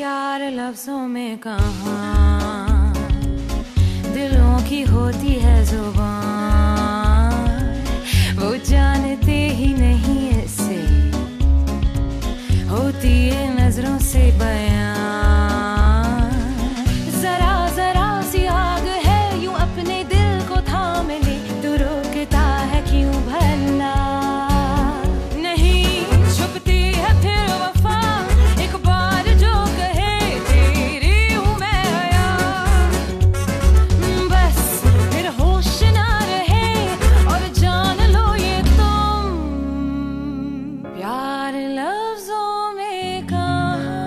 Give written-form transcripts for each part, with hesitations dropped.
प्यार लफ्जों में कहाँ, दिलों की होती है जुबान, वो जानते ही नहीं ऐसे होती है नजरों से बयां। जरा जरा सी आग है यूं अपने दिल को थाम ले, तू रोकता है क्यों भला, नहीं छुपती है फिर वफा, एक बार जो कहे तेरी हूँ मैं आया, बस फिर होश ना रहे और जान लो ये तुम प्यार लफ्जों में कहाँ।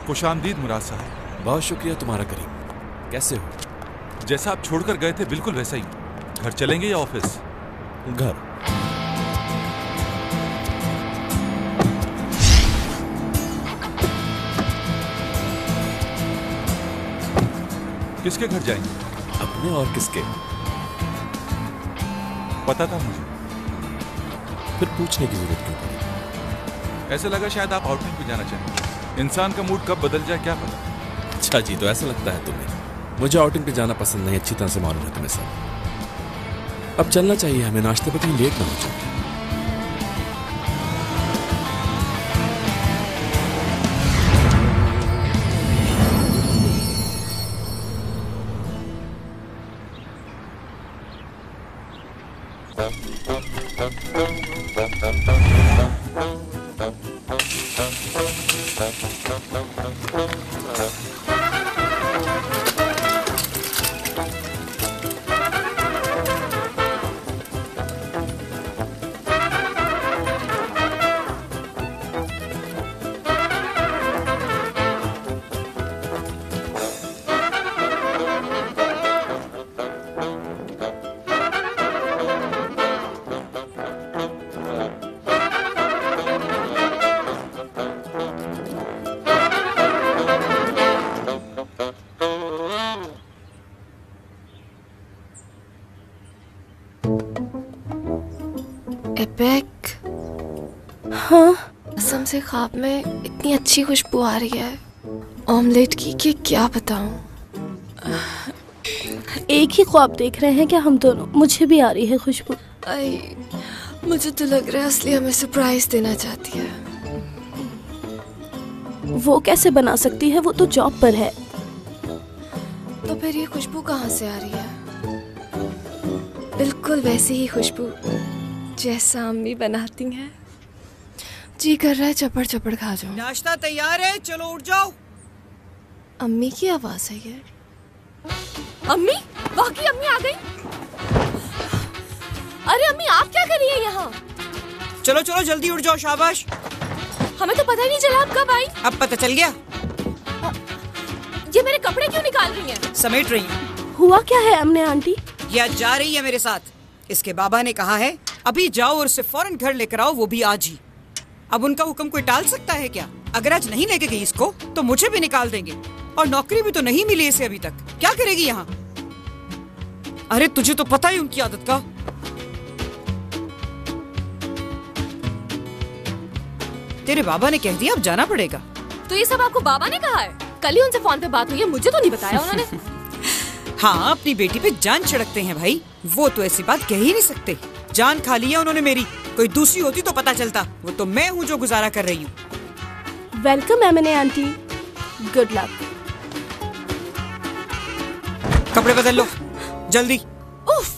खुशामदीद मुराद साहब। बहुत शुक्रिया तुम्हारा करीम। कैसे हो? जैसा आप छोड़कर गए थे बिल्कुल वैसा ही। घर चलेंगे या ऑफिस? घर। किसके घर जाएंगे? अपने और किसके? पता था मुझे। फिर पूछने की जरूरत क्यों पड़ी? ऐसा लगा शायद आप आउटिंग पे जाना चाहेंगे। इंसान का मूड कब बदल जाए क्या पता। अच्छा जी, तो ऐसा लगता है तुम्हें। मुझे आउटिंग पे जाना पसंद नहीं, अच्छी तरह से मालूम है तुम्हें सब। अब चलना चाहिए हमें, नाश्ते पे कहीं लेट ना हो जाए। एपिक। हाँ, कसम से ख्वाब में इतनी अच्छी खुशबू आ रही है ऑमलेट की कि क्या बताऊं। एक ही ख्वाब देख रहे हैं क्या हम दोनों? मुझे भी आ रही है खुशबू। मुझे तो लग रहा है असली हमें सरप्राइज देना चाहती है। वो कैसे बना सकती है? वो तो जॉब पर है। तो फिर ये खुशबू कहाँ से आ रही है? बिल्कुल वैसी ही खुशबू जैसा अम्मी बनाती हैं। जी कर रहा है चपड़ चपड़ खा जाऊं। नाश्ता तैयार है, चलो उठ जाओ। अम्मी की आवाज है ये। अम्मी, वाकई अम्मी आ गई। अरे अम्मी, आप क्या कर रही है यहाँ? चलो चलो जल्दी उठ जाओ, शाबाश। हमें तो पता ही नहीं चला आप कब आई। अब पता चल गया। ये मेरे कपड़े क्यों निकाल रही हैं? समेट रही हूँ। हुआ क्या है अमने आंटी? ये आज जा रही है मेरे साथ। इसके बाबा ने कहा है अभी जाओ और उसे फौरन घर लेकर आओ, वो भी आज ही। अब उनका हुक्म कोई टाल सकता है क्या? अगर आज नहीं लेके गई इसको तो मुझे भी निकाल देंगे, और नौकरी भी तो नहीं मिली इसे अभी तक। क्या करेगी यहाँ? अरे तुझे तो पता ही उनकी आदत का। तेरे बाबा ने कह दिया अब जाना पड़ेगा। तो ये सब आपको बाबा ने कहा है? कल ही उनसे फोन पे बात हुई है, मुझे तो नहीं बताया उन्होंने। हाँ, अपनी बेटी पे जान छिड़कते हैं भाई, वो तो ऐसी बात कह ही नहीं सकते। जान खा ली है उन्होंने मेरी, कोई दूसरी होती तो पता चलता। वो तो मैं हूँ जो गुजारा कर रही हूँ। वेलकम अमने आंटी, गुड लक। कपड़े बदल लो जल्दी। उफ।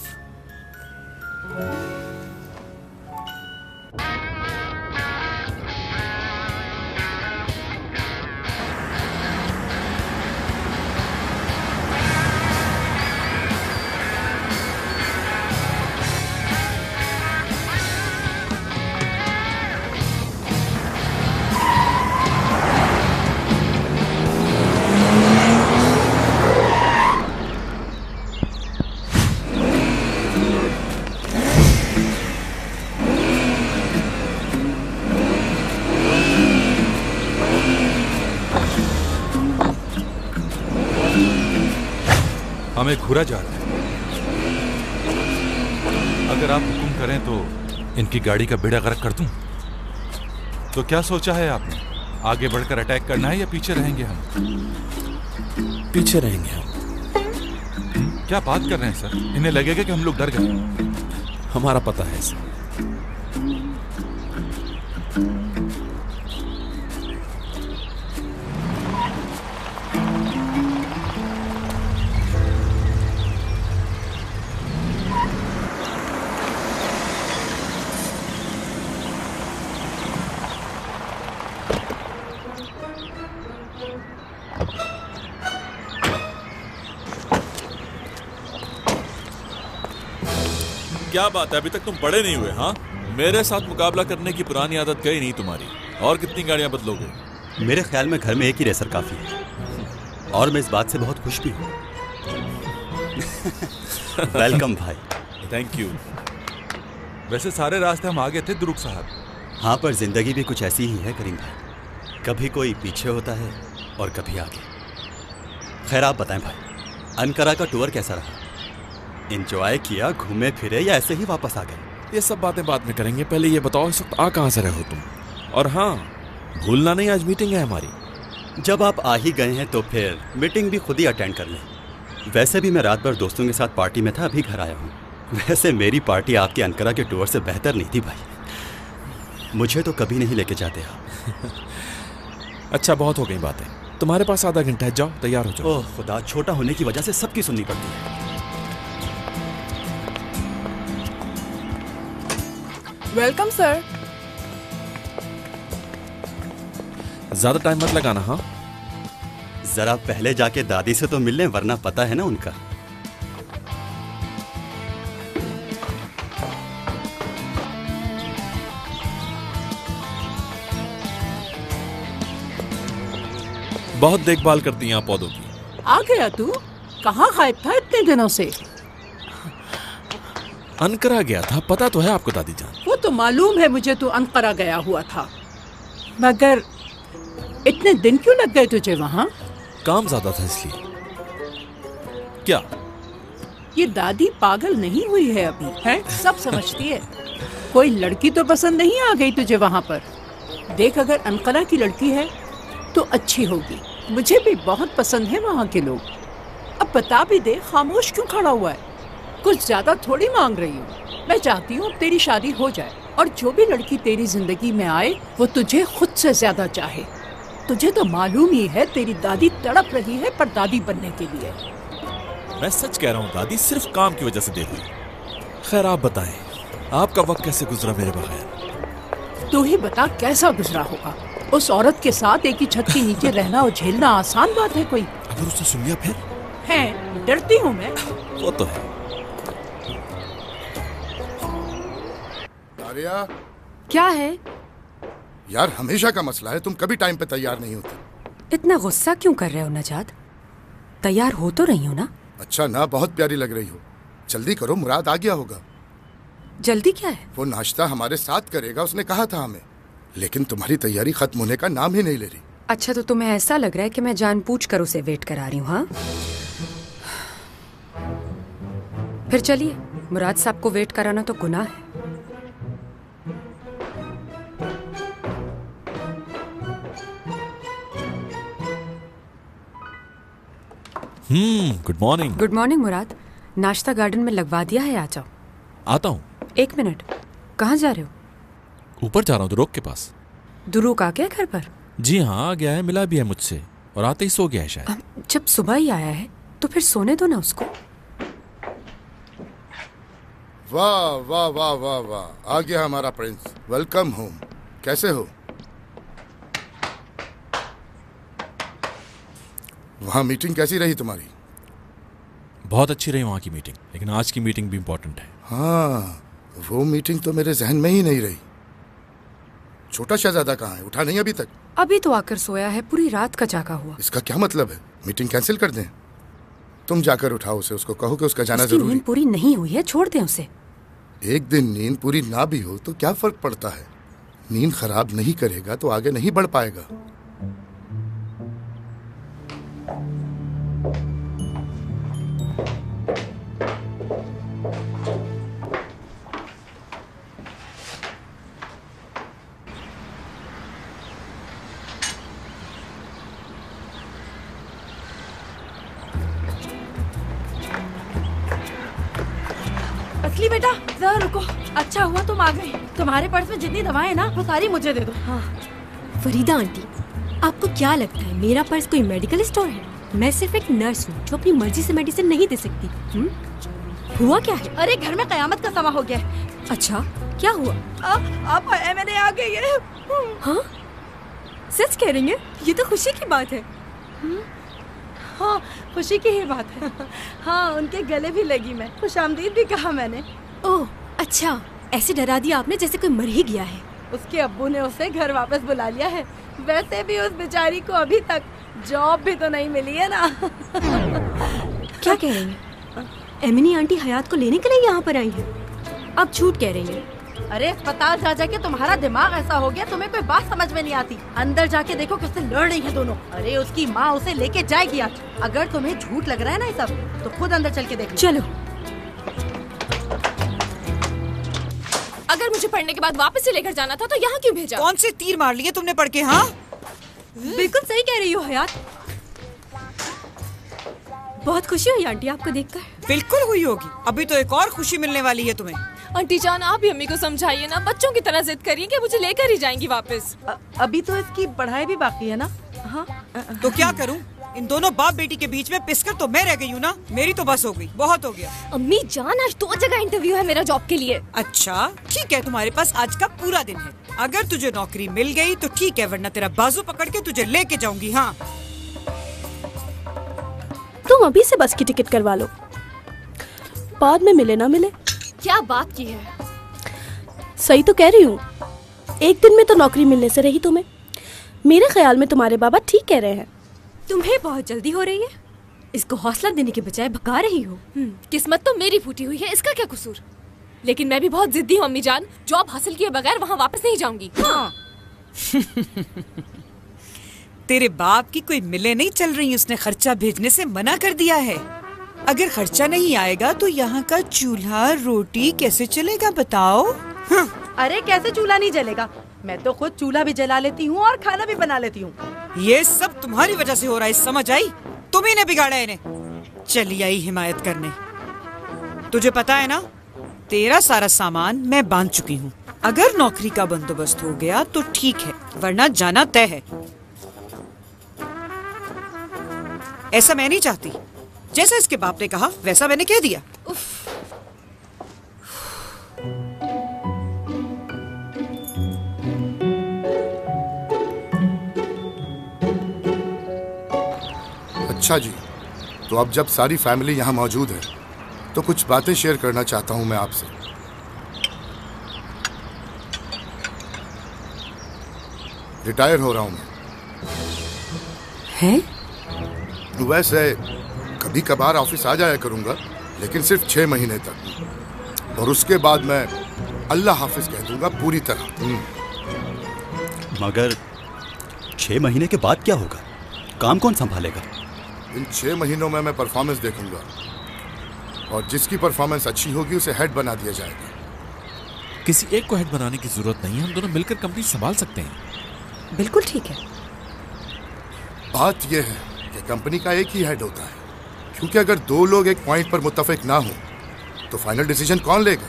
हमें घूरा जा रहा है। अगर आप हुक्म करें तो इनकी गाड़ी का बेड़ा गर्क कर दूं। तो क्या सोचा है आपने? आगे बढ़कर अटैक करना है या पीछे रहेंगे हम? पीछे रहेंगे हम। क्या बात कर रहे हैं सर? इन्हें लगेगा कि हम लोग डर गए। हमारा पता है सर। क्या बात है, अभी तक तुम बड़े नहीं हुए? हाँ, मेरे साथ मुकाबला करने की पुरानी आदत गई नहीं तुम्हारी। और कितनी गाड़ियां बदलोगे? मेरे ख्याल में घर में एक ही रेसर काफी है, और मैं इस बात से बहुत खुश भी हूँ। वेलकम भाई। Thank you. वैसे सारे रास्ते हम आगे थे दुरुक साहब। हाँ, पर जिंदगी भी कुछ ऐसी ही है करीम भाई, कभी कोई पीछे होता है और कभी आगे। खैर आप बताएं भाई, अनकरा का टूर कैसा रहा? एंजॉय किया, घूमे फिरे, या ऐसे ही वापस आ गए? ये सब बातें बाद में करेंगे, पहले ये बताओ इस वक्त आ कहाँ से रहे हो तुम? और हाँ, भूलना नहीं आज मीटिंग है हमारी। जब आप आ ही गए हैं तो फिर मीटिंग भी खुद ही अटेंड कर लें। वैसे भी मैं रात भर दोस्तों के साथ पार्टी में था, अभी घर आया हूँ। वैसे मेरी पार्टी आपके अनकरा के टूर से बेहतर नहीं थी भाई, मुझे तो कभी नहीं लेके जाते आप। अच्छा, बहुत हो गई बातें, तुम्हारे पास आधा घंटा है, जाओ तैयार हो जाओ। ओह खुदा, छोटा होने की वजह से सबकी सुननी पड़ती है। Welcome sir. ज्यादा टाइम मत लगाना। हाँ, जरा पहले जाके दादी से तो मिल लें, वरना पता है ना उनका। बहुत देखभाल करती हैं आप पौधों की। आ गया तू? कहाँ गायब था इतने दिनों से? अनकरा गया था, पता तो है आपको दादी जान। वो तो मालूम है मुझे, तू अनकरा गया हुआ था, मगर इतने दिन क्यों लग गए तुझे वहाँ? काम ज्यादा था इसलिए। क्या ये दादी पागल नहीं हुई है अभी? है, सब समझती है। कोई लड़की तो पसंद नहीं आ गई तुझे वहाँ पर? देख, अगर अनकरा की लड़की है तो अच्छी होगी। मुझे भी बहुत पसंद है वहाँ के लोग। अब बता भी दे, खामोश क्यों खड़ा हुआ है? कुछ ज्यादा थोड़ी मांग रही हूँ। मैं चाहती हूँ अब तेरी शादी हो जाए, और जो भी लड़की तेरी जिंदगी में आए वो तुझे खुद से ज्यादा चाहे। तुझे तो मालूम ही है तेरी दादी तड़प रही है पर दादी बनने के लिए। मैं सच कह रहा हूँ दादी, सिर्फ काम की वजह से देर हुई। खैर आप बताएं, आपका वक्त कैसे गुजरा मेरे बगैर? तू ही बता कैसा गुजरा होगा। उस औरत के साथ एक ही छत के नीचे रहना और झेलना आसान बात है कोई? अगर उसने सुन लिया फिर? है, डरती हूँ मैं। वो तो है। आर्या, क्या है? यार हमेशा का मसला है, तुम कभी टाइम पे तैयार नहीं होती। इतना गुस्सा क्यों कर रहे हो नजात? तैयार हो तो रही हो ना? अच्छा ना, बहुत प्यारी लग रही हो। जल्दी करो, मुराद आ गया होगा। जल्दी क्या है? वो नाश्ता हमारे साथ करेगा, उसने कहा था हमें, लेकिन तुम्हारी तैयारी खत्म होने का नाम ही नहीं ले रही। अच्छा, तो तुम्हें ऐसा लग रहा है कि मैं जानबूझकर उसे वेट करा रही हूँ? हाँ, फिर चलिए, मुराद साहब को वेट कराना तो गुनाह है। Good morning. गुड मॉर्निंग मुराद, नाश्ता गार्डन में लगवा दिया है, आ जाओ। आता हूँ। 1 मिनट, कहाँ जा रहे हो? ऊपर जा रहा हूँ, दुरूक के पास। दुरूक आ गया घर पर? जी हाँ, आ गया है, मिला भी है मुझसे और आते ही सो गया है शायद। जब सुबह ही आया है तो फिर सोने दो ना उसको। वाह वाह वाह वाह वाह, आ गया हमारा प्रिंस। Welcome home. कैसे हो? वहाँ मीटिंग कैसी रही तुम्हारी? बहुत अच्छी रही वहाँ की मीटिंग, लेकिन आज की मीटिंग भी इम्पोर्टेंट है। हाँ, वो मीटिंग तो मेरे जहन में ही नहीं रही। छोटा शहजादा कहाँ है? उठा नहीं अभी तक? अभी तो आकर सोया है, पूरी रात का जागा हुआ। इसका क्या मतलब है? मीटिंग कैंसिल कर दें? तुम जाकर उठाओ उसे, उसको कहो कि उसका जाना जरूरी। नींद पूरी नहीं हुई है, छोड़ दें उसे। एक दिन नींद पूरी ना भी हो तो क्या फर्क पड़ता है? नींद खराब नहीं करेगा तो आगे नहीं बढ़ पाएगा। असली बेटा, जरा रुको। अच्छा हुआ तुम आ गई। तुम्हारे पर्स में जितनी दवाएं ना, वो सारी मुझे दे दो। हाँ, फरीदा आंटी, आपको क्या लगता है मेरा पर्स कोई मेडिकल स्टोर है? मैं सिर्फ एक नर्स हूँ जो अपनी मर्जी से मेडिसिन नहीं दे सकती। हुआ क्या है? अरे घर में कयामत का समा हो गया। अच्छा, क्या हुआ? आप मैंने आ गई है। हाँ, सच कह रही है? ये तो खुशी की बात है। हाँ, खुशी की ही बात है। हाँ, उनके गले भी लगी मैं, खुशामदीद भी कहा मैंने। ओह अच्छा, ऐसे डरा दिया आपने जैसे कोई मर ही गया है। उसके अब्बू ने उसे घर वापस बुला लिया है। वैसे भी उस बेचारी को अभी तक जॉब भी तो नहीं मिली है ना। क्या कह रही हैं? एमिनी आंटी हयात को लेने के लिए यहाँ पर आई है? आप झूठ कह रही हैं। अरे अस्पताल जा जाके तुम्हारा दिमाग ऐसा हो गया, तुम्हें कोई बात समझ में नहीं आती। अंदर जाके देखो कैसे लड़ रही है दोनों। अरे उसकी माँ उसे लेके जाएगी आज। अगर तुम्हें झूठ लग रहा है ना ये सब, तो खुद अंदर चल के देख लो। चलो। अगर मुझे पढ़ने के बाद वापस से लेकर जाना था तो यहाँ क्यों भेजा? कौन से तीर मार लिए तुमने पढ़ के? हाँ, बिल्कुल सही कह रही हो हयात। बहुत खुशी हुई आंटी आपको देखकर। बिल्कुल हुई होगी, अभी तो एक और खुशी मिलने वाली है तुम्हें। आंटी जान, आप भी अम्मी को समझाइए ना, बच्चों की तरह जिद करिए कि मुझे लेकर ही जाएंगी वापस। अभी तो इसकी पढ़ाई भी बाकी है ना। हाँ, तो क्या करूं? इन दोनों बाप बेटी के बीच में पिसकर तो मैं रह गई हूँ ना। मेरी तो बस हो गई, बहुत हो गया। अम्मी जान, आज 2 जगह इंटरव्यू है मेरा जॉब के लिए। अच्छा ठीक है, तुम्हारे पास आज का पूरा दिन है। अगर तुझे नौकरी मिल गई तो ठीक है, वरना तेरा बाजू पकड़ के तुझे लेके जाऊंगी। हाँ, तुम अभी से बस की टिकट करवा लो, बाद में मिले ना मिले। क्या बात की है? सही तो कह रही हूँ, एक दिन में तो नौकरी मिलने से रही तुम्हें। मेरे ख्याल में तुम्हारे बाबा ठीक कह रहे हैं। तुम्हें बहुत जल्दी हो रही है, इसको हौसला देने के बजाय भगा रही हो। किस्मत तो मेरी फूटी हुई है, इसका क्या कसूर? लेकिन मैं भी बहुत जिद्दी हूँ अम्मी जान, जॉब हासिल किए बगैर वहाँ वापस नहीं जाऊंगी। हाँ। तेरे बाप की कोई मिले नहीं चल रही, उसने खर्चा भेजने से मना कर दिया है। अगर खर्चा नहीं आएगा तो यहाँ का चूल्हा रोटी कैसे चलेगा बताओ? हाँ। अरे कैसे चूल्हा नहीं जलेगा? मैं तो खुद चूल्हा भी जला लेती हूँ और खाना भी बना लेती हूँ। ये सब तुम्हारी वजह से हो रहा है, समझ आई? तुम्ही ने बिगाड़ा इन्हें। चली आई हिमायत करने। तुझे पता है ना, तेरा सारा सामान मैं बांध चुकी हूँ। अगर नौकरी का बंदोबस्त हो गया तो ठीक है, वरना जाना तय है। ऐसा मैं नहीं चाहती। जैसा इसके बाप ने कहा वैसा मैंने कह दिया। अच्छा जी, तो अब जब सारी फैमिली यहाँ मौजूद है तो कुछ बातें शेयर करना चाहता हूँ मैं आपसे। रिटायर हो रहा हूं मैं। हैं? वैसे कभी कभार ऑफिस आ जाया करूंगा, लेकिन सिर्फ 6 महीने तक, और उसके बाद मैं अल्लाह हाफिज कह दूंगा पूरी तरह। मगर 6 महीने के बाद क्या होगा? काम कौन संभालेगा? इन 6 महीनों में मैं परफॉर्मेंस देखूंगा, और जिसकी परफॉर्मेंस अच्छी होगी उसे हेड बना दिया जाएगा। किसी एक को हेड बनाने की जरूरत नहीं है, हम दोनों मिलकर कंपनी संभाल सकते हैं। बिल्कुल ठीक है। बात यह है कि कंपनी का एक ही हेड होता है, क्योंकि अगर 2 लोग एक पॉइंट पर मुत्तफिक ना हो तो फाइनल डिसीजन कौन लेगा?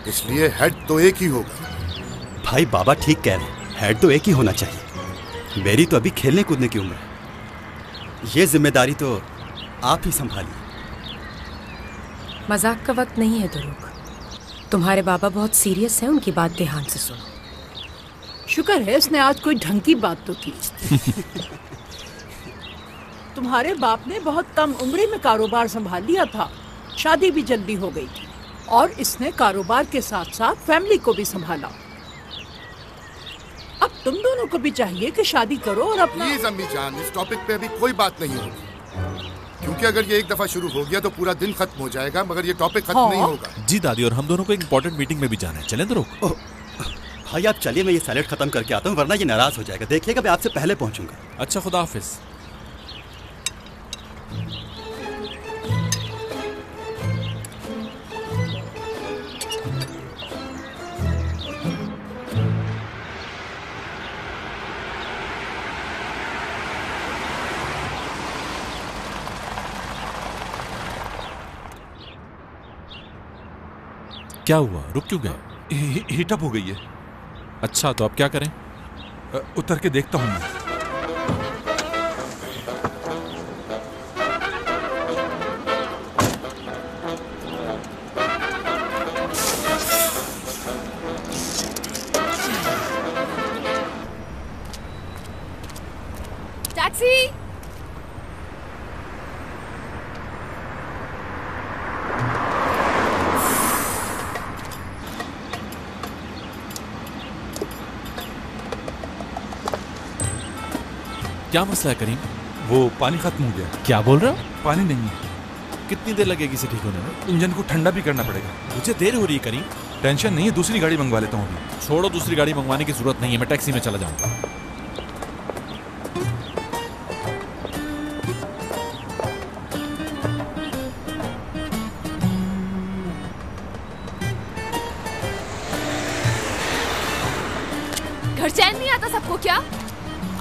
इसलिए हेड तो एक ही होगा। भाई बाबा ठीक कह रहे हैं, हेड तो एक ही होना चाहिए। मेरी तो अभी खेलने कूदने की उम्र है, ये जिम्मेदारी तो आप ही संभालिए। मजाक का वक्त नहीं है दुरूक, तुम्हारे बाबा बहुत सीरियस हैं, उनकी बात ध्यान से सुनो। शुक्र है इसने आज कोई ढंग की बात तो की। तुम्हारे बाप ने बहुत कम उम्र में कारोबार संभाल लिया था, शादी भी जल्दी हो गई थी, और इसने कारोबार के साथ साथ फैमिली को भी संभाला। अब तुम दोनों को भी चाहिए कि शादी करो और अपना। प्लीज अम्मी जान, इस टॉपिक पे अभी कोई बात नहीं होगी, क्योंकि अगर ये एक दफा शुरू हो गया तो पूरा दिन खत्म हो जाएगा, मगर ये टॉपिक खत्म नहीं होगा। जी दादी, और हम दोनों को एक इंपॉर्टेंट मीटिंग में भी जाना है, चलें दुरूक? भाई आप चलिए, मैं ये सैलेड खत्म करके आता हूँ, वरना ये नाराज हो जाएगा। देखिएगा मैं आपसे पहले पहुंचूंगा। अच्छा, खुदा हाफिज। क्या हुआ, रुक क्यों गए? हीटअप हो गई है। अच्छा, तो अब क्या करें? उतर के देखता हूं मैं। टैक्सी! क्या मसला है करीम? वो पानी खत्म हो गया। क्या बोल रहे हो? पानी नहीं है। कितनी देर लगेगी इसे ठीक होने में? इंजन को ठंडा भी करना पड़ेगा। मुझे देर हो रही है करीम। टेंशन नहीं है, दूसरी गाड़ी मंगवा लेता हूँ अभी। छोड़ो, दूसरी गाड़ी मंगवाने की जरूरत नहीं है, मैं टैक्सी में चला जाऊंगा। घर चैन नहीं आता सबको क्या?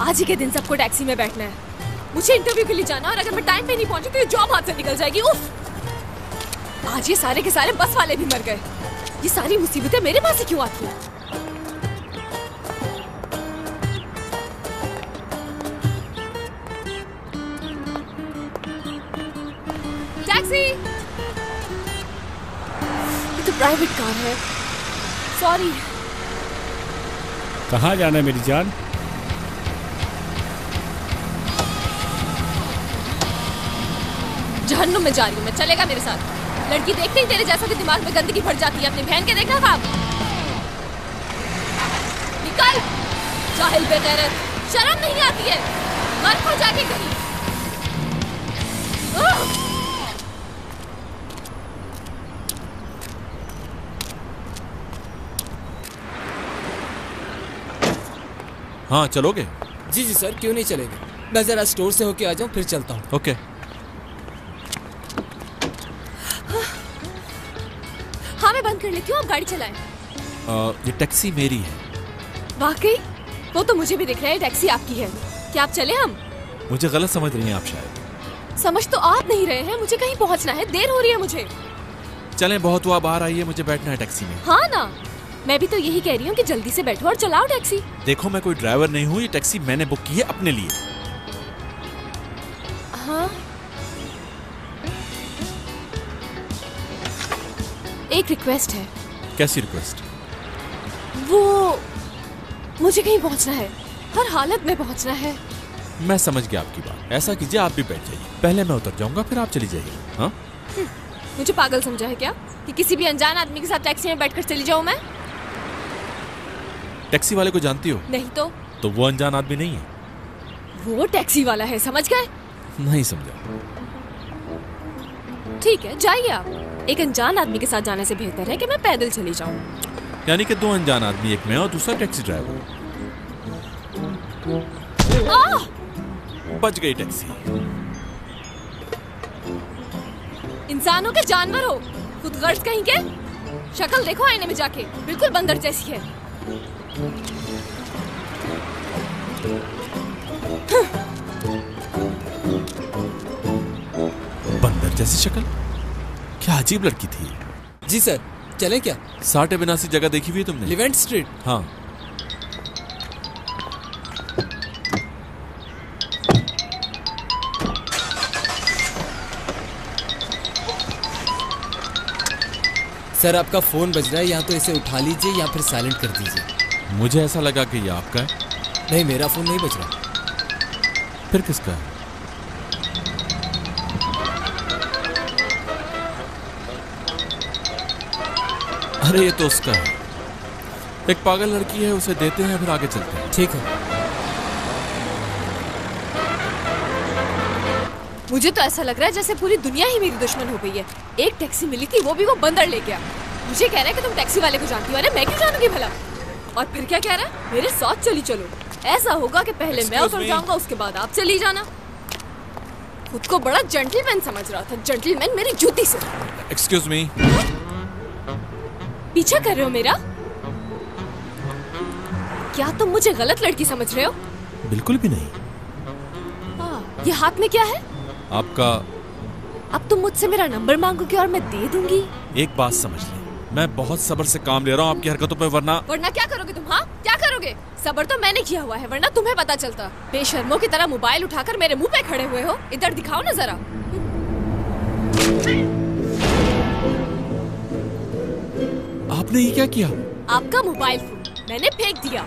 आज ही के दिन सबको टैक्सी में बैठना है। मुझे इंटरव्यू के लिए जाना, और अगर मैं टाइम पे नहीं पहुंची तो ये जॉब हाथ से निकल जाएगी। उफ! आज ये सारे के सारे बस वाले भी मर गए। ये सारी मुसीबतें मेरे पास ही क्यों आती हैं? टैक्सी! ये तो प्राइवेट कार है। सॉरी। कहाँ जाना है मेरी जान? जहन्नुम में जा रही हूँ मैं, चलेगा मेरे साथ? लड़की देखते ही तेरे जैसा के दिमाग में गंदगी भर जाती है। अपनी बहन के देखा ख्वाब? निकल! जाहिल बेगैरत, शर्म नहीं आती है? घर को जाके कहीं। हाँ, चलोगे? जी जी सर, क्यों नहीं चलेंगे। मैं जरा स्टोर से होके आ जाऊँ, फिर चलता हूँ। ओके। हाँ, मैं बंद कर लेती हूँ, आप गाड़ी चलाएं। ये टैक्सी मेरी है। वाकई? वो तो मुझे भी दिख रहा है टैक्सी आपकी है। क्या आप चले हम? मुझे गलत समझ रही हैं आप शायद। समझ तो आप नहीं रहे हैं, मुझे कहीं पहुँचना है, देर हो रही है मुझे। चलें, बहुत हुआ, बाहर आइए, मुझे बैठना है टैक्सी में। हाँ ना, मैं भी तो यही कह रही हूँ कि जल्दी से बैठो और चलाओ टैक्सी। देखो, मैं कोई ड्राइवर नहीं हूँ, ये टैक्सी मैंने बुक की है अपने लिए। हाँ, एक रिक्वेस्ट है। कैसी रिक्वेस्ट? वो मुझे कहीं पहुँचना है, हर हालत में पहुँचना है। मैं समझ गया आपकी बात। ऐसा कीजिए, आप भी बैठ जाइए, पहले मैं उतर जाऊंगा, फिर आप चली जाइए। हाँ? मुझे पागल समझा है क्या कि किसी भी अनजान आदमी के साथ टैक्सी में बैठकर चली जाऊं मैं? टैक्सी वाले को जानती हो? नहीं तो तो वो अनजान आदमी नहीं है? वो टैक्सी वाला है, समझ गए? नहीं समझा। ठीक है, जाइए आप। एक अनजान आदमी के साथ जाने से बेहतर है कि मैं पैदल चली जाऊं। यानी कि 2 अनजान आदमी, एक मैं और दूसरा टैक्सी ड्राइवर। बच गई टैक्सी। इंसानों के जानवर हो, खुद गर्ज कहीं के। शक्ल देखो आईने में जाके, बिल्कुल बंदर जैसी है। बंदर जैसी शक्ल? क्या अजीब लड़की थी। जी सर, चलें क्या? 60 बिनासी जगह देखी हुई है तुमने? Leivand street. हाँ। सर आपका फोन बज रहा है, या तो इसे उठा लीजिए या फिर साइलेंट कर दीजिए। मुझे ऐसा लगा कि ये आपका है। नहीं, मेरा फोन नहीं बज रहा। फिर किसका है? अरे ये तो उसका है। एक पागल लड़की है, उसे देते हैं फिर आगे चलते हैं। ठीक है। मुझे तो ऐसा लग रहा है जैसे पूरी दुनिया ही मेरी दुश्मन हो गई है। एक टैक्सी मिली थी, वो भी वो बंदर ले गया। मुझे कह रहा है कि तुम टैक्सी वाले को जानती हो। अरे मैं क्यों जानूंगी भला? और फिर क्या कह रहा है? मेरे साथ चली चलो। ऐसा होगा कि पहले मैं उतर जाऊंगा, उसके बाद आप चली जाना। खुद को बड़ा जेंटलमैन समझ रहा था। जेंटलमैन मेरी जूती से। Excuse me. पीछा कर रहे हो मेरा? क्या तुम मुझे गलत लड़की समझ रहे हो? बिल्कुल भी नहीं। ये हाथ में क्या है? आपका। अब तुम मुझसे मेरा नंबर मांगोगे और मैं दे दूंगी। एक बात समझ ले, मैं बहुत सब्र से काम ले रहा हूँ आपकी हरकतों पे, वरना क्या करोगे तुम? हाँ, क्या करोगे? सब्र तो मैंने किया हुआ है, वरना तुम्हें पता चलता। बेशर्मों की तरह मोबाइल उठाकर मेरे मुंह पे खड़े हुए हो। इधर दिखाओ ना जरा। आपने ये क्या किया? आपका मोबाइल फोन मैंने फेंक दिया।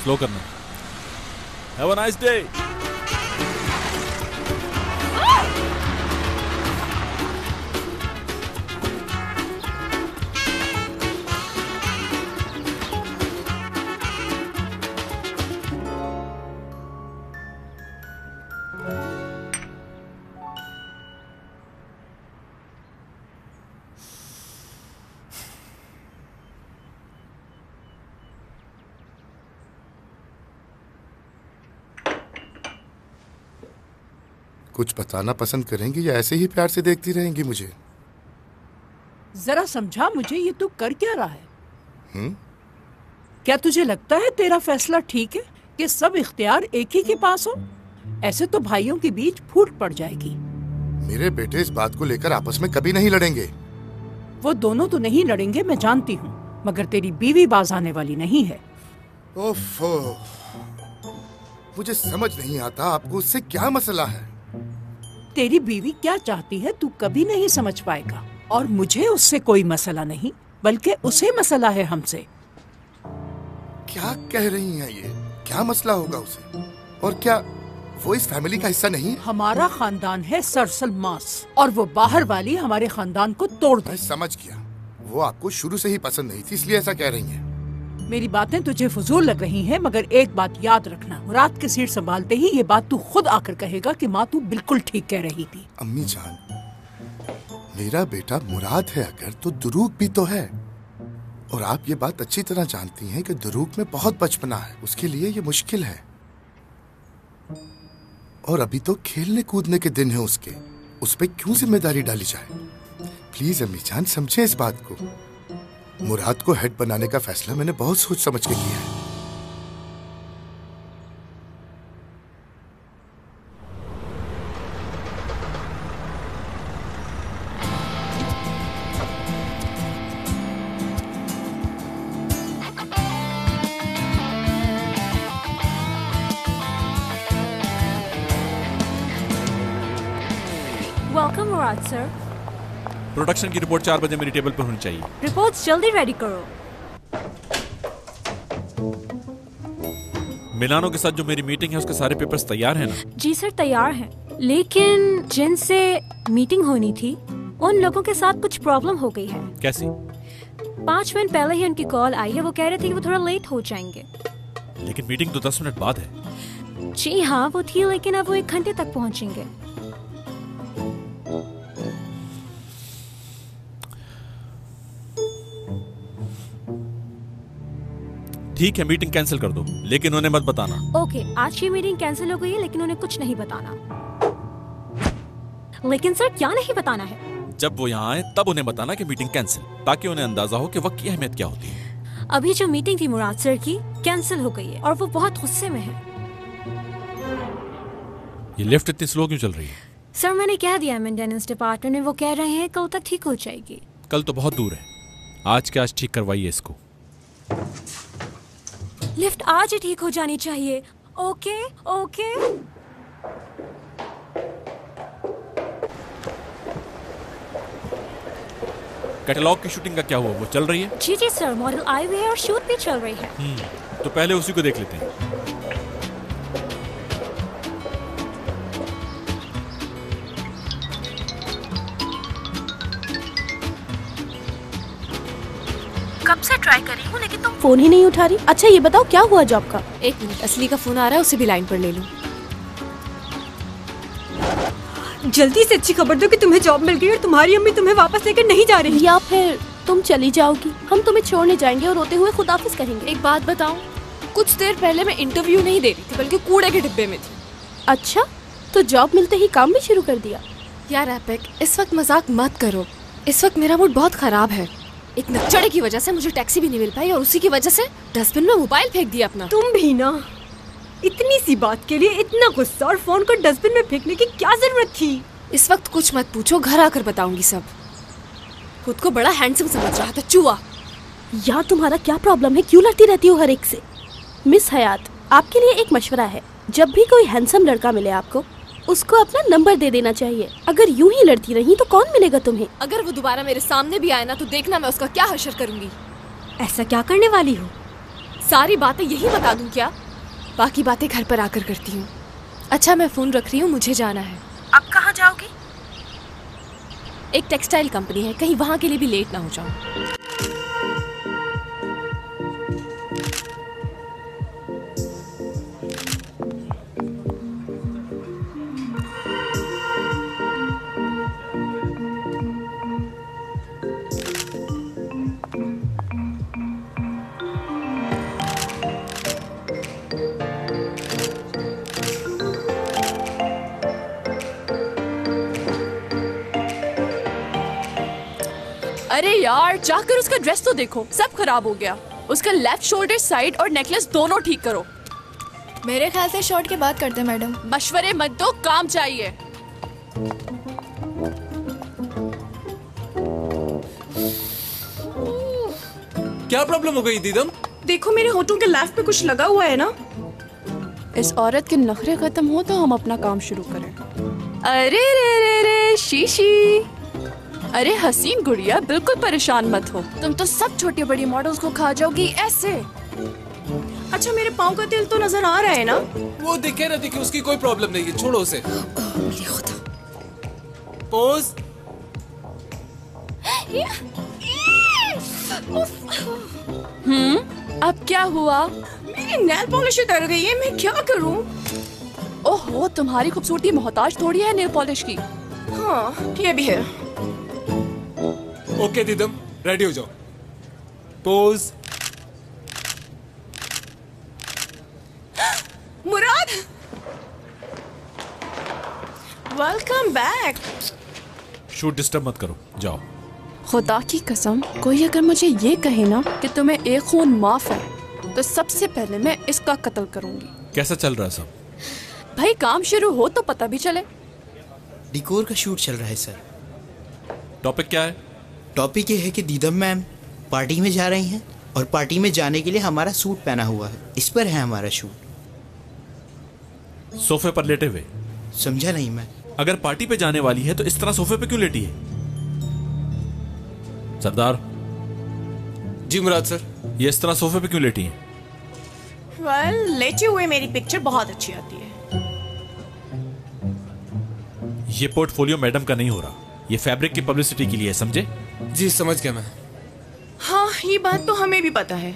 स्लो करना। Have a nice day. कुछ बताना पसंद करेंगी या ऐसे ही प्यार से देखती रहेंगी मुझे? जरा समझा मुझे, ये तू कर क्या रहा है? क्या तुझे लगता है तेरा फैसला ठीक है कि सब इख्तियार एक ही के पास हो? ऐसे तो भाइयों के बीच फूट पड़ जाएगी। मेरे बेटे इस बात को लेकर आपस में कभी नहीं लड़ेंगे। वो दोनों तो नहीं लड़ेंगे, मैं जानती हूँ, मगर तेरी बीवी बाज आने वाली नहीं है। ओफो, मुझे समझ नहीं आता आपको उससे क्या मसला है। तेरी बीवी क्या चाहती है तू कभी नहीं समझ पाएगा, और मुझे उससे कोई मसला नहीं, बल्कि उसे मसला है हमसे। क्या कह रही हैं ये? क्या मसला होगा उसे? और क्या वो इस फैमिली का हिस्सा नहीं? हमारा खानदान है सरसलमास, और वो बाहर वाली हमारे खानदान को तोड़ दे। मैं समझ गया, वो आपको शुरू से ही पसंद नहीं थी, इसलिए ऐसा कह रही हैं। मेरी बातें तुझे फजूल लग रही हैं, मगर एक बात याद रखना, मुराद की सीट संभालते ही ये बात तू खुद आकर कहेगा कि माँ तू बिल्कुल ठीक कह रही थी। अम्मी जान, मेरा बेटा मुराद है अगर तो दुरूक भी तो है, और आप ये बात अच्छी तरह जानती हैं कि दुरूक में बहुत बचपना है, उसके लिए ये मुश्किल है। और अभी तो खेलने कूदने के दिन है उसके, उस पे क्यों जिम्मेदारी डाली जाए? प्लीज अम्मी जान समझे इस बात को। मुराद को हेड बनाने का फैसला मैंने बहुत सोच समझ के किया है। वेलकम मुराद सर। प्रोडक्शन की रिपोर्ट 4 बजे मेरी टेबल पर होनी चाहिए। रिपोर्ट्स जल्दी रेडी करो। मिलानो के साथ जो मेरी मीटिंग है उसके सारे पेपर्स तैयार हैं ना? जी सर तैयार हैं, लेकिन जिनसे मीटिंग होनी थी उन लोगों के साथ कुछ प्रॉब्लम हो गई है। कैसी? 5 मिनट पहले ही उनकी कॉल आई है, वो कह रहे थे कि वो थोड़ा लेट हो जाएंगे। लेकिन मीटिंग तो 10 मिनट बाद है। जी हाँ वो थी, लेकिन अब वो 1 घंटे तक पहुंचेंगे। ठीक है, मीटिंग कैंसिल कर दो, लेकिन उन्हें मत बताना। ओके, आज की मीटिंग कैंसिल हो गई है, लेकिन उन्हें कुछ नहीं बताना। लेकिन सर क्या नहीं बताना है? जब वो यहाँ आए तब उन्हें बताना कि मीटिंग कैंसिल, ताकि उन्हें अंदाजा हो कि वक्त की अहमियत क्या होती है। अभी जो मीटिंग थी मुराद सर की कैंसिल हो गई है और वो बहुत गुस्से में है। ये लिफ्ट इतनी स्लो क्यों चल रही है? सर मैंने कह दिया मेंटेनेंस डिपार्टमेंट में, वो कह रहे हैं कल तक ठीक हो जाएगी। कल तो बहुत दूर है, आज के आज ठीक करवाइए इसको। लिफ्ट आज ही ठीक हो जानी चाहिए। Okay okay. कैटलॉग की शूटिंग का क्या हुआ, वो चल रही है? जी जी सर, मॉडल आई हुई है और शूट भी चल रही है। तो पहले उसी को देख लेते हैं। कब से ट्राई कर रही हूँ लेकिन तुम फोन ही नहीं उठा रही। अच्छा ये बताओ क्या हुआ जॉब का? 1 मिनट, असली का फोन आ रहा है, उसे भी लाइन पर ले लो। जल्दी से अच्छी खबर दो कि तुम्हें जॉब मिल गई और तुम्हारी अम्मी तुम्हें वापस लेकर नहीं जा रही। या फिर तुम चली जाओगी, हम तुम्हें छोड़ने जाएंगे और रोते हुए खुदाफिज कहेंगे। एक बात बताऊं, कुछ देर पहले मैं इंटरव्यू नहीं दे रही थी बल्कि कूड़े के डिब्बे में थी। अच्छा, तो जॉब मिलते ही काम भी शुरू कर दिया? यार एपिक, इस वक्त मजाक मत करो। इस वक्त मेरा मूड बहुत खराब है। एक नक्चड़े की वजह से मुझे टैक्सी भी नहीं मिल पाई और उसी की वजह से डस्टबिन में मोबाइल फेंक दिया अपना। तुम भी ना, इतनी सी बात के लिए इतना गुस्सा और फोन को डस्टबिन में फेंकने की क्या जरूरत थी? इस वक्त कुछ मत पूछो, घर आकर बताऊंगी सब। खुद को बड़ा हैंडसम समझ रहा था चूहा। यार तुम्हारा क्या प्रॉब्लम है, क्यों लड़ती रहती हो हर एक से? मिस हयात, आपके लिए एक मशवरा है, जब भी कोई हैंडसम लड़का मिले आपको, उसको अपना नंबर दे देना चाहिए। अगर यूं ही लड़ती रही तो कौन मिलेगा तुम्हें? अगर वो दोबारा मेरे सामने भी आए ना तो देखना मैं उसका क्या हशर करूंगी। ऐसा क्या करने वाली हो? सारी बातें यही बता दूं क्या? बाकी बातें घर पर आकर करती हूँ। अच्छा मैं फोन रख रही हूँ, मुझे जाना है। अब कहाँ जाओगी? एक टेक्सटाइल कंपनी है, कहीं वहाँ के लिए भी लेट ना हो जाऊं। अरे यार, जाकर उसका ड्रेस तो देखो, सब खराब हो गया। उसका लेफ्ट शोल्डर साइड और नेकलेस दोनों ठीक करो। मेरे ख्याल से शॉर्ट के बाद करते हैं मैडम। मशवरे मत दो, काम चाहिए। क्या प्रॉब्लम हो गई दीदम? देखो मेरे होठों के लेफ्ट पे कुछ लगा हुआ है ना। इस औरत के नखरे खत्म हो तो हम अपना काम शुरू करें। अरे रे रे रे शीशी, अरे हसीन गुड़िया, बिल्कुल परेशान मत हो, तुम तो सब छोटी बड़ी मॉडल्स को खा जाओगी ऐसे। अच्छा मेरे पाँव का तेल तो नजर आ रहा है ना? वो दिखे ना दिखे, उसकी कोई प्रॉब्लम नहीं है, छोड़ो उसे। पोज। अब क्या हुआ? मेरी नेल पॉलिश उतर गई है, मैं क्या करूं? ओहो, तुम्हारी खूबसूरती मोहताज थोड़ी है नेल पॉलिश की। हाँ, ये भी है। ओके दीदम, रेडी हो जाओ। पोज। मुराद, वेलकम बैक। शूट डिस्टर्ब मत करो, जाओ। खुदा की कसम, कोई अगर मुझे ये कहे ना कि तुम्हें एक खून माफ है, तो सबसे पहले मैं इसका कत्ल करूंगी। कैसा चल रहा है सब? भाई काम शुरू हो तो पता भी चले। डिकोर का शूट चल रहा है सर। टॉपिक क्या है? टॉपिक ये है कि दीदम मैम पार्टी में जा रही हैं और पार्टी में जाने के लिए हमारा सूट पहना हुआ है, इस पर है हमारा शूट। सोफे पर लेटे हुए? समझा नहीं मैं। अगर पार्टी पे जाने वाली है तो इस तरह सोफे पे क्यों लेटी है? सरदार। जी मुराद सर। ये इस तरह सोफे पे क्यों लेटी है? वेल, लेटे हुए मेरी पिक्चर बहुत अच्छी आती है। ये पोर्टफोलियो मैडम का नहीं हो रहा, ये फैब्रिक की पब्लिसिटी के लिए है, समझे? जी समझ गया मैं। हाँ, ये बात तो हमें भी पता है।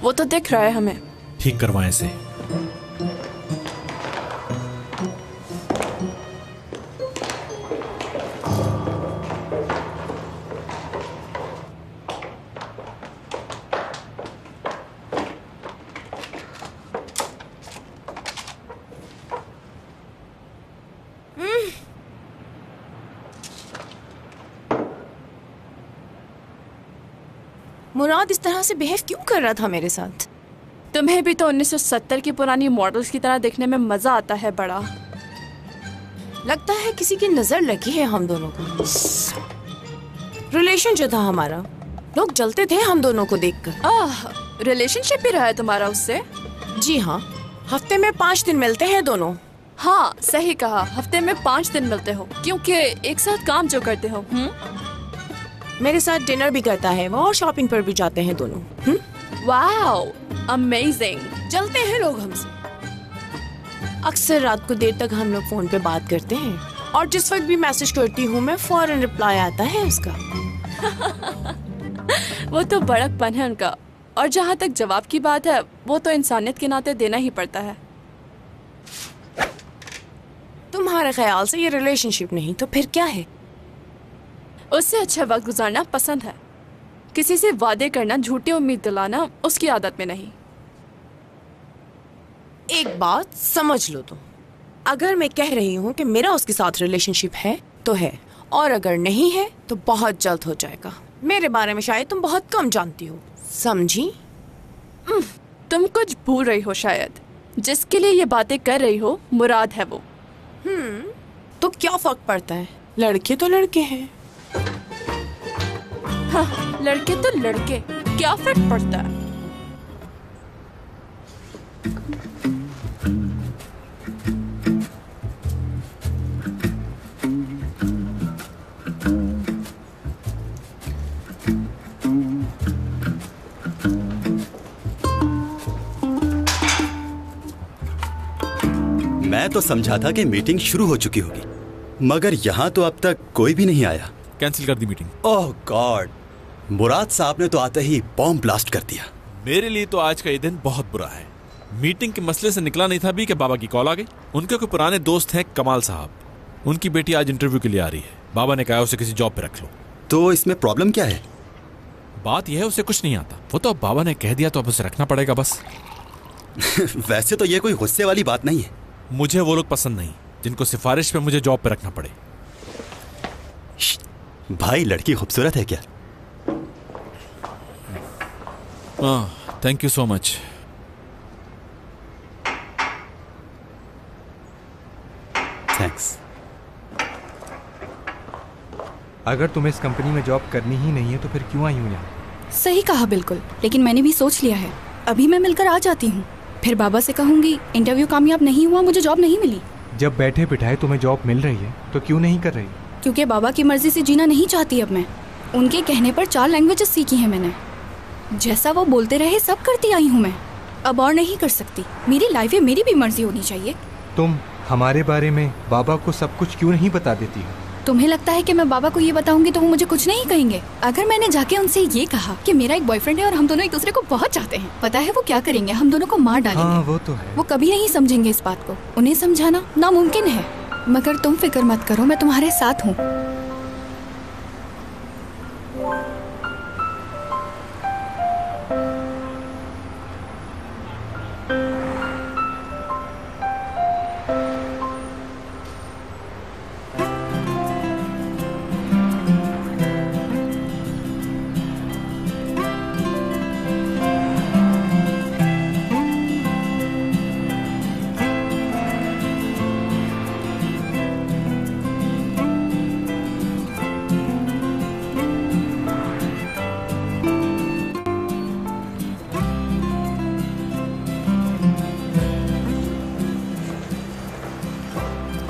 वो तो दिख रहा है हमें। ठीक करवाएं इसे। मुराद इस तरह से बिहेव क्यों कर रहा था मेरे साथ? तुम्हें भी तो 1970 की पुरानी मॉडल्स की तरह देखने में मजा आता है बड़ा। लगता है किसी की नजर लगी है हम दोनों को। रिलेशन जो था हमारा, लोग जलते थे हम दोनों को देखकर। रिलेशनशिप भी रहा है तुम्हारा उससे? जी हाँ, हफ्ते में 5 दिन मिलते हैं दोनों। हाँ सही कहा, हफ्ते में 5 दिन मिलते हो, क्योंकि एक साथ काम जो करते हो। मेरे साथ डिनर भी करता है वो और शॉपिंग पर भी जाते हैं दोनों। Wow, amazing. चलते हैं लोग हमसे। अक्सर रात को देर तक हम लोग फोन पे बात करते हैं और जिस वक्त भी मैसेज करती हूँ मैं फौरन रिप्लाई आता है उसका। वो तो बड़कपन है उनका, और जहाँ तक जवाब की बात है वो तो इंसानियत के नाते देना ही पड़ता है। तुम्हारे ख्याल से ये रिलेशनशिप नहीं तो फिर क्या है? उससे अच्छा वक्त गुजारना पसंद है। किसी से वादे करना, झूठी उम्मीद दिलाना उसकी आदत में नहीं। एक बात समझ लो तुम, अगर मैं कह रही हूँ कि मेरा उसके साथ रिलेशनशिप है तो है, और अगर नहीं है तो बहुत जल्द हो जाएगा। मेरे बारे में शायद तुम बहुत कम जानती हो, समझी? तुम कुछ भूल रही हो शायद। जिसके लिए ये बातें कर रही हो मुराद है वो। तो क्या फर्क पड़ता है, लड़के तो लड़के हैं। हाँ, लड़के तो लड़के, क्या फर्क पड़ता है? मैं तो समझा था कि मीटिंग शुरू हो चुकी होगी, मगर यहाँ तो अब तक कोई भी नहीं आया। कैंसिल कर दी मीटिंग। ओह गॉड, मुराद साहब ने तो आते ही बॉम्ब ब्लास्ट कर दिया। मेरे लिए तो आज का ये दिन बहुत बुरा है। मीटिंग के मसले से निकला नहीं था भी कि बाबा की कॉल आ गई। उनके कोई पुराने दोस्त हैं कमाल साहब, उनकी बेटी आज इंटरव्यू के लिए आ रही है। बाबा ने कहा उसे किसी जॉब पे रख लो। तो इसमें प्रॉब्लम क्या है? बात यह है उसे कुछ नहीं आता, वो तो अब बाबा ने कह दिया तो अब उसे रखना पड़ेगा बस। वैसे तो ये कोई गुस्से वाली बात नहीं है। मुझे वो लोग पसंद नहीं जिनको सिफारिश पे मुझे जॉब पे रखना पड़े। भाई लड़की खूबसूरत है क्या? Thank you so much. Thanks. अगर तुम्हें इस कंपनी में जॉब करनी ही नहीं है तो फिर क्यों आई हूँ यहाँ? सही कहा बिल्कुल, लेकिन मैंने भी सोच लिया है। अभी मैं मिलकर आ जाती हूँ, फिर बाबा से कहूँगी इंटरव्यू कामयाब नहीं हुआ, मुझे जॉब नहीं मिली। जब बैठे बिठाए तुम्हें जॉब मिल रही है तो क्यों नहीं कर रही? क्योंकि बाबा की मर्जी से जीना नहीं चाहती अब मैं। उनके कहने पर 4 लैंग्वेजेस सीखी हैं मैंने। जैसा वो बोलते रहे सब करती आई हूँ मैं। अब और नहीं कर सकती। मेरी लाइफ है, मेरी भी मर्जी होनी चाहिए। तुम हमारे बारे में बाबा को सब कुछ क्यों नहीं बता देती हो? तुम्हें लगता है कि मैं बाबा को ये बताऊंगी तो वो मुझे कुछ नहीं कहेंगे? अगर मैंने जाके उनसे ये कहा कि मेरा एक बॉयफ्रेंड है और हम दोनों एक दूसरे को बहुत चाहते हैं, पता है वो क्या करेंगे? हम दोनों को मार डालेंगे। हाँ, वो तो है। वो कभी नहीं समझेंगे इस बात को। उन्हें समझाना नामुमकिन है। मगर तुम फिक्र मत करो, मैं तुम्हारे साथ हूँ।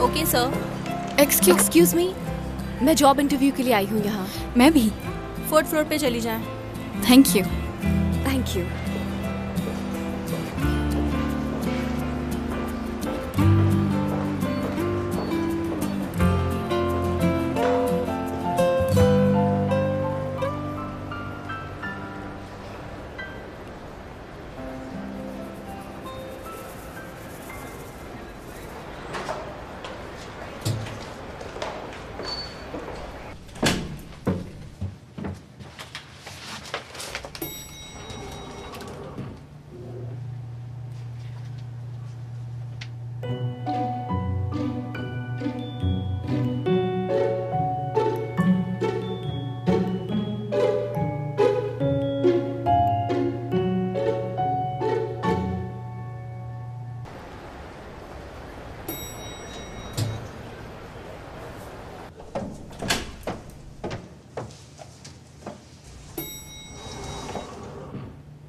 Okay sir. एक्सक्यूज मी, मैं जॉब इंटरव्यू के लिए आई हूँ यहाँ। मैं भी। 4th फ्लोर पे चली जाएं। Thank you. Thank you.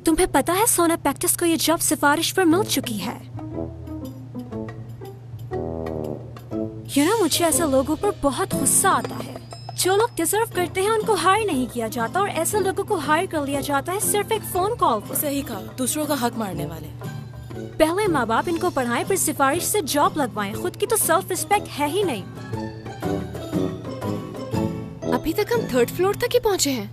तुम्हें पता है सोना पैक्टस को ये जॉब सिफारिश पर मिल चुकी है। मुझे ऐसे लोगों पर बहुत गुस्सा आता है। जो लोग डिजर्व करते हैं उनको हायर नहीं किया जाता और ऐसे लोगों को हायर कर लिया जाता है सिर्फ एक फोन कॉल पर। सही कहा, दूसरों का हक मारने वाले। पहले माँ बाप इनको पढ़ाएं फिर सिफारिश से जॉब लगवाएं। खुद की तो सेल्फ रिस्पेक्ट है ही नहीं। अभी तक हम 3rd फ्लोर तक ही पहुँचे हैं।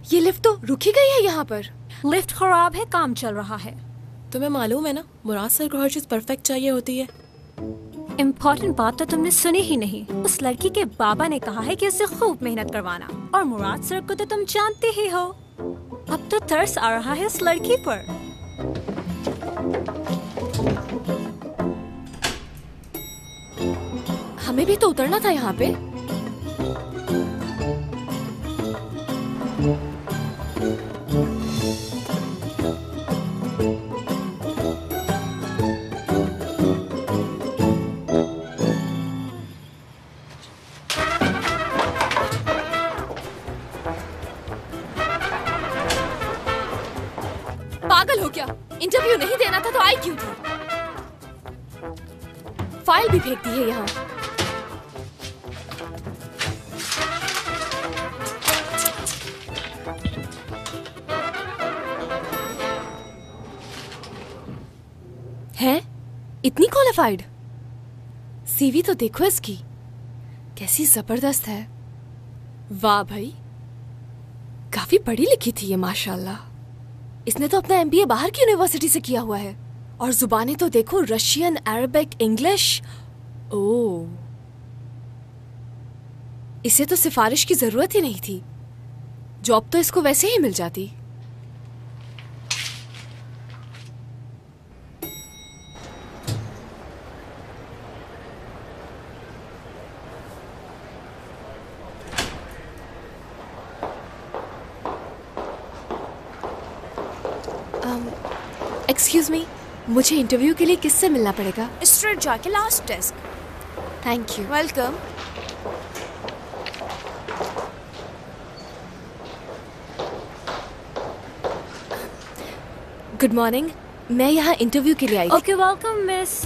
ये लिफ्ट तो रुक ही गई है यहाँ पर। लिफ्ट खराब है, काम चल रहा है। तुम्हें मालूम है ना, मुराद सर को हर चीज परफेक्ट चाहिए होती है। इम्पोर्टेंट बात तो तुमने सुनी ही नहीं। उस लड़की के बाबा ने कहा है कि उसे खूब मेहनत करवाना, और मुराद सर को तो तुम जानते ही हो। अब तो तरस आ रहा है उस लड़की पर। हमें भी तो उतरना था यहाँ पे। पागल हो क्या? इंटरव्यू नहीं देना था तो आई क्यों थी? फाइल भी फेंक दी है यहाँ। है? इतनी क्वालिफाइड? सीवी तो देखो इसकी, कैसी जबरदस्त है। वाह भाई, काफी पढ़ी लिखी थी ये माशाल्लाह। इसने तो अपना एमबीए बाहर की यूनिवर्सिटी से किया हुआ है, और जुबानें तो देखो, रशियन, अरबिक, इंग्लिश। ओह, इसे तो सिफारिश की जरूरत ही नहीं थी। जॉब तो इसको वैसे ही मिल जाती। एक्सक्यूज मी, मुझे इंटरव्यू के लिए किससे मिलना पड़ेगा? स्ट्रेट जाके last desk. Thank you. Welcome. Good morning, मैं यहाँ इंटरव्यू के लिए आई। ओके, वेलकम मिस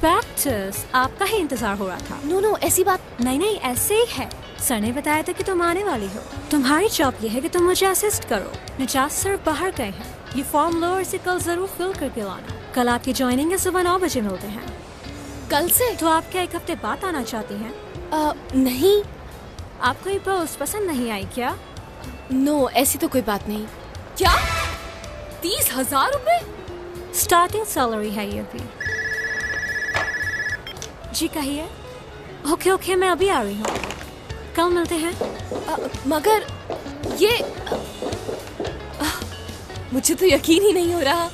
पैक्टस। आपका ही इंतजार हो रहा था। नो, ऐसी बात नहीं, ऐसे ही है। सर ने बताया था कि तुम आने वाली हो। तुम्हारी जॉब ये है कि तुम मुझे असिस्ट करो। निजात सर बाहर गए हैं। ये फॉर्म लो और इसे कल जरूर फिल करके लाना। कल आपकी ज्वाइनिंग है, सुबह 9 बजे मिलते हैं। कल से? तो आप क्या 1 हफ्ते बाद आना चाहती हैं? नहीं। आपको ये पोस्ट पसंद नहीं आई क्या? नो, ऐसी तो कोई बात नहीं। क्या 30,000 रुपए स्टार्टिंग सैलरी है ये भी। जी कहिए। ओके मैं अभी आ रही हूँ, कल मिलते हैं। मगर ये मुझे तो यकीन ही नहीं हो रहा।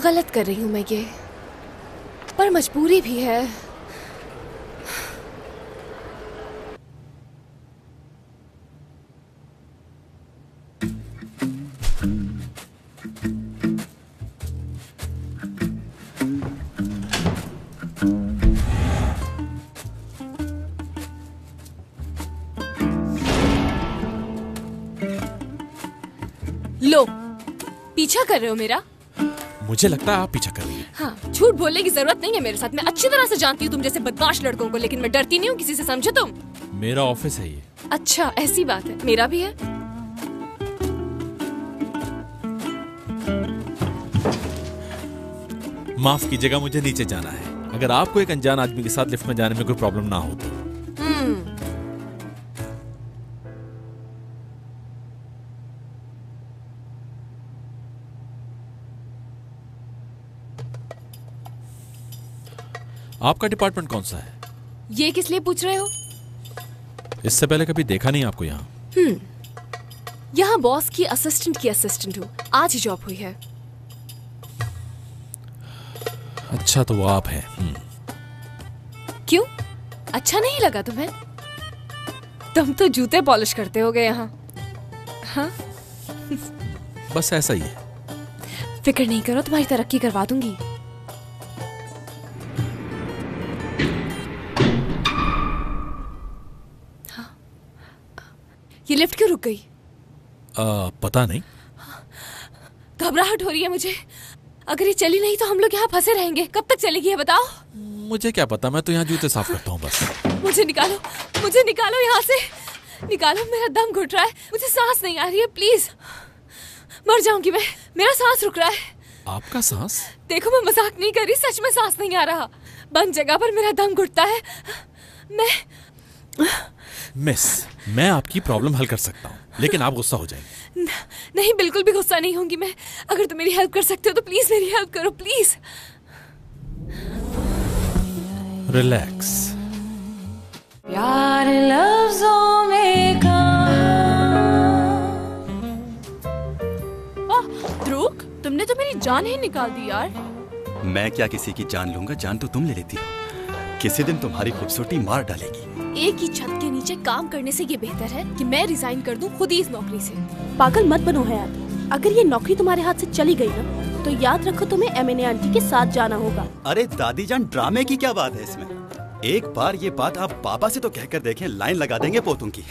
गलत कर रही हूँ मैं ये, पर मजबूरी भी है। लो, पीछा कर रहे हो मेरा? मुझे लगता है आप पीछा कर रही हैं। हाँ, झूठ बोलने की जरूरत नहीं है मेरे साथ। मैं अच्छी तरह से जानती हूँ तुम जैसे बदमाश लड़कों को, लेकिन मैं डरती नहीं हूँ किसी से, समझे तुम? मेरा ऑफिस है ये। अच्छा, ऐसी बात है। मेरा भी है। माफ कीजिएगा, मुझे नीचे जाना है। अगर आपको एक अनजान आदमी के साथ लिफ्ट में जाने में कोई प्रॉब्लम ना हो तो। आपका डिपार्टमेंट कौन सा है? ये किस लिए पूछ रहे हो? इससे पहले कभी देखा नहीं आपको यहाँ। यहाँ बॉस की असिस्टेंट हूँ। आज ही जॉब हुई है। अच्छा, तो वो आप हैं। क्यों, अच्छा नहीं लगा तुम्हें? तुम तो जूते पॉलिश करते होगे यहाँ। हाँ? बस ऐसा ही है। फिक्र नहीं करो, तुम्हारी तरक्की करवा दूंगी। हाँ। ये लिफ्ट क्यों रुक गई? पता नहीं, घबराहट हो रही है मुझे। अगर ये चली नहीं तो हम लोग यहाँ फंसे रहेंगे। कब तक चलेगी है बताओ? मुझे क्या पता, मैं तो यहाँ जूते साफ करता हूँ बस। मुझे निकालो यहाँ से। निकालो, मेरा दम घुट रहा है, मुझे सांस नहीं आ रही है। प्लीज, मर जाऊंगी मैं। मेरा सांस रुक रहा है। आपका सांस? देखो, मैं मजाक नहीं कर रही, सच में सांस नहीं आ रहा। बंद जगह पर मेरा दम घुटता है। मिस, मैं आपकी प्रॉब्लम हल कर सकता हूँ, लेकिन आप गुस्सा हो जाएंगे। नहीं, बिल्कुल भी गुस्सा नहीं होंगी मैं। अगर तुम मेरी हेल्प कर सकते हो तो प्लीज मेरी हेल्प करो, प्लीज। रिलैक्स। प्यार लफ्ज़ों में ध्रुव, तुमने तो मेरी जान ही निकाल दी यार। मैं क्या किसी की जान लूंगा? जान तो तुम ले लेती हो। किसी दिन तुम्हारी खूबसूरती मार डालेगी। एक ही छत के नीचे काम करने से ये बेहतर है कि मैं रिजाइन कर दूं खुद ही इस नौकरी से। पागल मत बनो हयात। अगर ये नौकरी तुम्हारे हाथ से चली गई ना, तो याद रखो तुम्हें एमएनए आंटी के साथ जाना होगा। अरे दादी जान, ड्रामे की क्या बात है इसमें? एक बार ये बात आप पापा से तो कहकर देखें, लाइन लगा देंगे पोतों की।